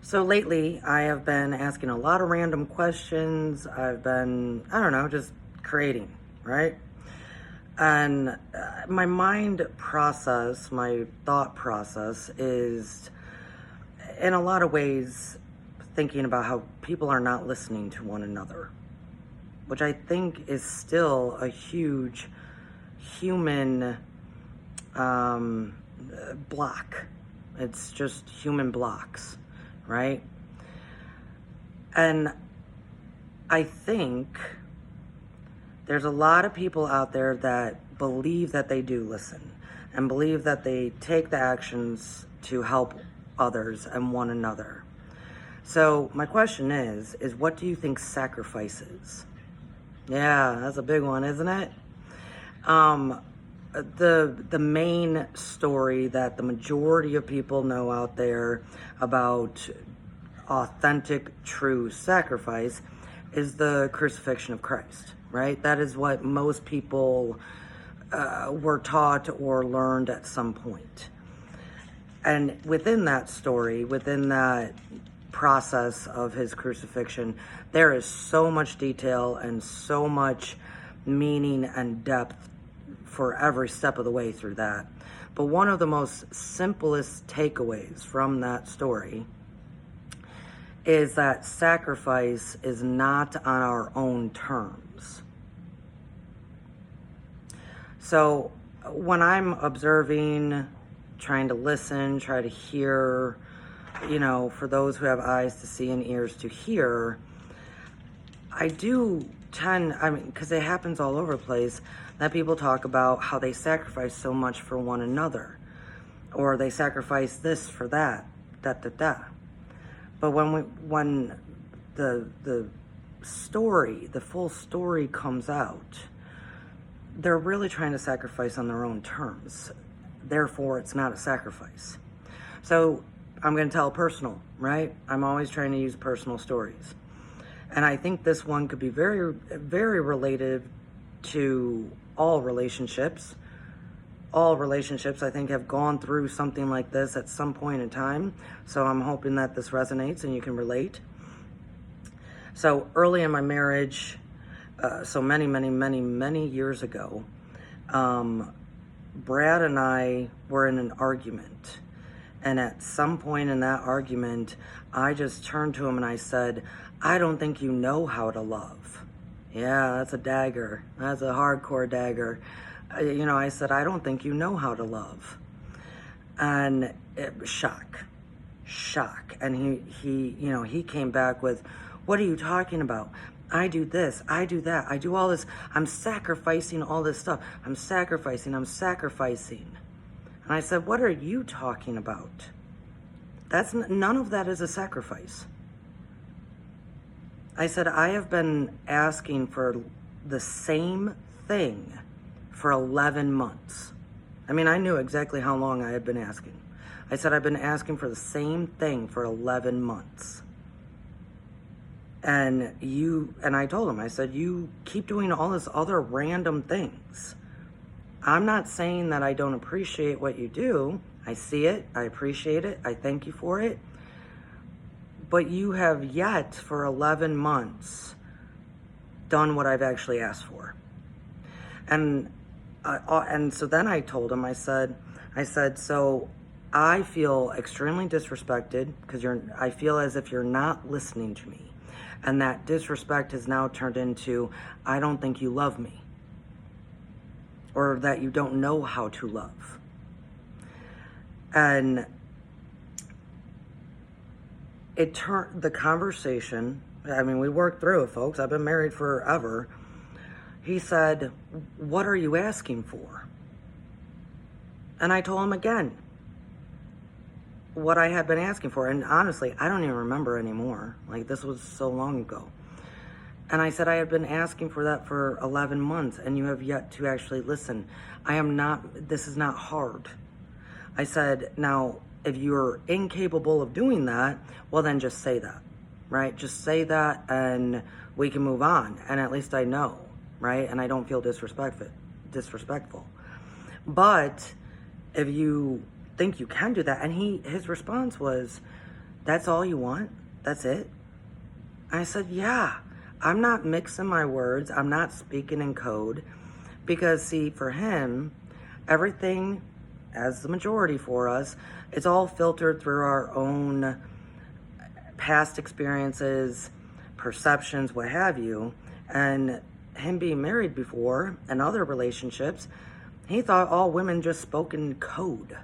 So lately, I have been asking a lot of random questions. I've been, I don't know, just creating, right? And my mind process, my thought process is in a lot of ways thinking about how people are not listening to one another, which I think is still a huge human um, block. It's just human blocks, right? And I think there's a lot of people out there that believe that they do listen and believe that they take the actions to help others and one another. So my question is what do you think sacrifice is? Yeah, that's a big one, isn't it? Um, the main story that the majority of people know out there about authentic, true sacrifice is the crucifixion of Christ, right? That is what most people were taught or learned at some point. And within that story, within that process of his crucifixion, there is so much detail and so much meaning and depth for every step of the way through that. But one of the most simplest takeaways from that story is that sacrifice is not on our own terms. So when I'm observing, trying to listen, try to hear, for those who have eyes to see and ears to hear, I do because it happens all over the place, that people talk about how they sacrifice so much for one another, or they sacrifice this for that, da. But when the story, the full story comes out, they're really trying to sacrifice on their own terms. Therefore, it's not a sacrifice. So I'm going to tell personal, right? I'm always trying to use personal stories. And I think this one could be very, very related to all relationships. All relationships, I think, have gone through something like this at some point in time. So I'm hoping that this resonates and you can relate. So early in my marriage, so many years ago, Brad and I were in an argument. And at some point in that argument, I just turned to him and I said, I don't think you know how to love. Yeah, that's a dagger. That's a hardcore dagger. I said, I don't think you know how to love. And shock. And he came back with, what are you talking about? I do this, I do that, I do all this. I'm sacrificing all this stuff. I'm sacrificing. And I said, what are you talking about? None of that is a sacrifice. I said, I have been asking for the same thing for 11 months. I mean, I knew exactly how long I had been asking. I said, I've been asking for the same thing for 11 months. And I told him, I said, you keep doing all this other random things. I'm not saying that I don't appreciate what you do. I see it, I appreciate it, I thank you for it. But you have yet for 11 months done what I've actually asked for. And so then I told him, I said, so I feel extremely disrespected because I feel as if you're not listening to me. And that disrespect has now turned into, I don't think you love me. Or that you don't know how to love. And it turned the conversation, I mean, we worked through it, folks. I've been married forever. He said, what are you asking for? And I told him again what I had been asking for. And honestly, I don't even remember anymore. Like, this was so long ago. And I said, I have been asking for that for 11 months, and you have yet to actually listen. This is not hard. I said, now, if you're incapable of doing that, well, then just say that, right? Just say that, and we can move on. And at least I know, right? And I don't feel disrespectful. But if you think you can do that, and his response was, That's all you want? That's it? I said, yeah. I'm not mixing my words. I'm not speaking in code. Because, see, for him, everything, as the majority for us, it's all filtered through our own past experiences, perceptions, what have you. And him being married before and other relationships, he thought all women just spoke in code.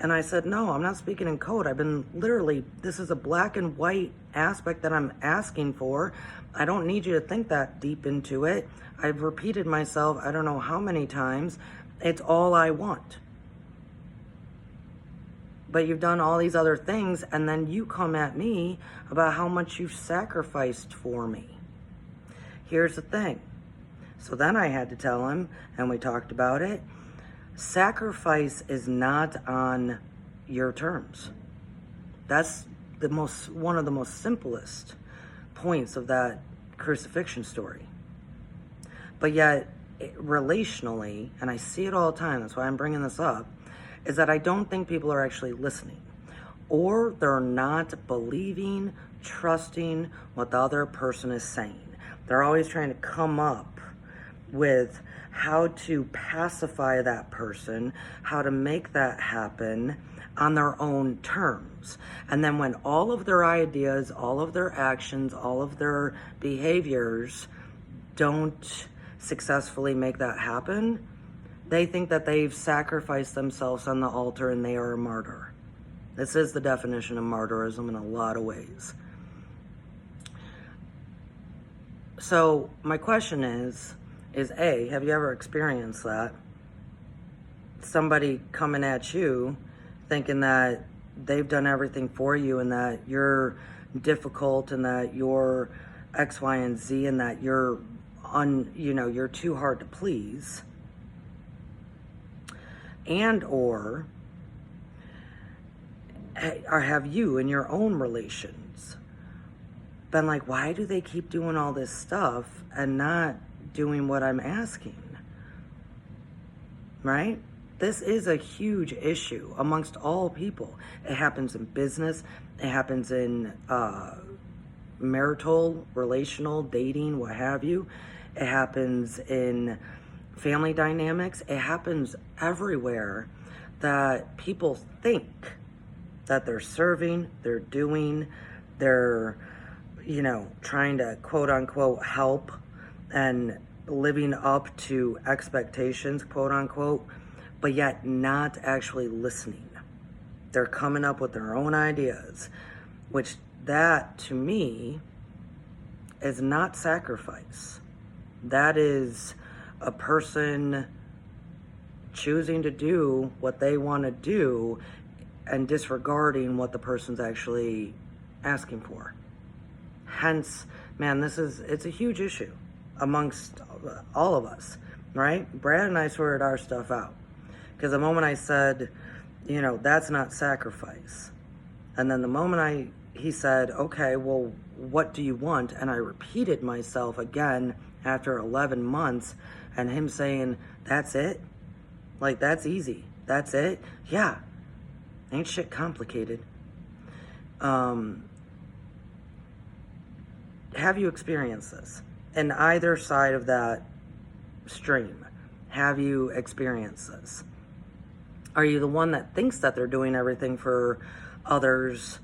And I said, no, I'm not speaking in code. I've been literally, this is a black and white aspect that I'm asking for. I don't need you to think that deep into it. I've repeated myself, I don't know how many times. It's all I want. But you've done all these other things, and then you come at me about how much you've sacrificed for me. Here's the thing. So then I had to tell him, and we talked about it. Sacrifice is not on your terms. That's one of the most simplest points of that crucifixion story. But yet, relationally, and I see it all the time, that's why I'm bringing this up, is that I don't think people are actually listening. Or they're not believing, trusting what the other person is saying. They're always trying to come up with how to pacify that person, how to make that happen on their own terms. And then when all of their ideas, all of their actions, all of their behaviors don't successfully make that happen, they think that they've sacrificed themselves on the altar and they are a martyr. This is the definition of martyrism in a lot of ways. So my question is A, have you ever experienced that? Somebody coming at you thinking that they've done everything for you and that you're difficult and that you're X, Y, and Z and that you're too hard to please. And or have you in your own relations been like, why do they keep doing all this stuff and not doing what I'm asking? Right? This is a huge issue amongst all people. It happens in business. It happens in marital, relational, dating, what have you. It happens in family dynamics. It happens everywhere that people think that they're serving, they're doing, they're, trying to quote unquote help and living up to expectations, quote unquote, but yet not actually listening. They're coming up with their own ideas, which that to me is not sacrifice. That is a person choosing to do what they want to do and disregarding what the person's actually asking for. Hence, man, it's a huge issue amongst all of us, right? Brad and I sorted our stuff out. Because the moment I said, that's not sacrifice. And then the moment he said, okay, well, what do you want? And I repeated myself again after 11 months and him saying, that's it? Like, that's easy. That's it? Yeah. Ain't shit complicated. Have you experienced this? In either side of that stream, have you experienced this? Are you the one that thinks that they're doing everything for others,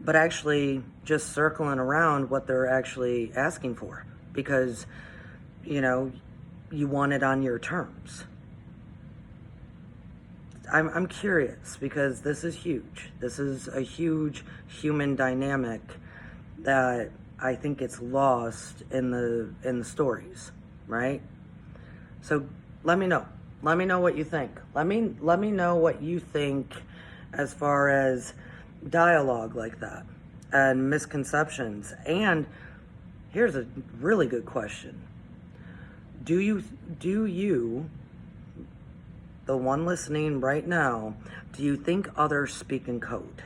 but actually just circling around what they're actually asking for? Because, you want it on your terms. I'm curious because this is huge. This is a huge human dynamic that I think it's lost in the stories, right? So let me know. Let me know what you think. Let me know what you think as far as dialogue like that and misconceptions. And here's a really good question. Do you, the one listening right now, do you think others speak in code?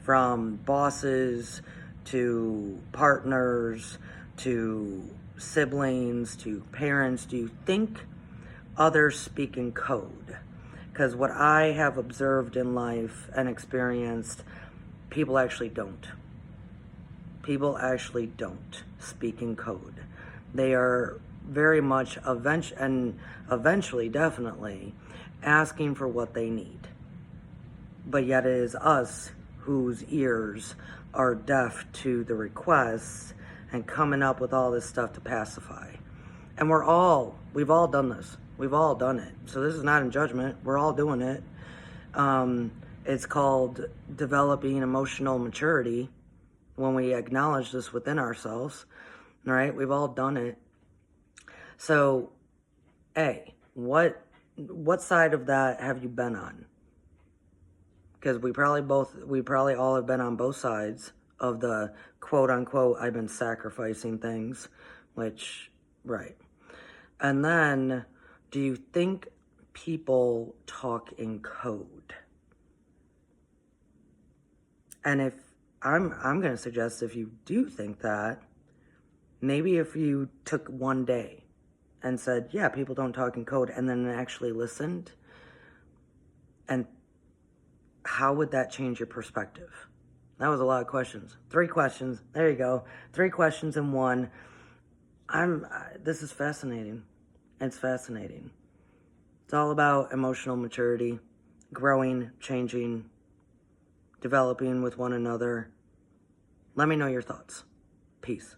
From bosses to partners to siblings to parents, do you think others speak in code? Because what I have observed in life and experienced, people actually don't. People actually don't speak in code. They are very much eventually, definitely, asking for what they need. But yet it is us whose ears are deaf to the requests and coming up with all this stuff to pacify. And we've all done this. We've all done it. So this is not in judgment. We're all doing it. It's called developing emotional maturity when we acknowledge this within ourselves, right? We've all done it. So, what side of that have you been on? Because we probably all have been on both sides of the quote unquote, I've been sacrificing things, which, right. And then, do you think people talk in code? And if I'm going to suggest, if you do think that, maybe if you took one day and said, yeah, people don't talk in code, and then actually listened, and how would that change your perspective? That was a lot of questions. 3 questions. There you go. 3 questions in one. This is fascinating. It's fascinating. It's all about emotional maturity, growing, changing, developing with one another. Let me know your thoughts. Peace.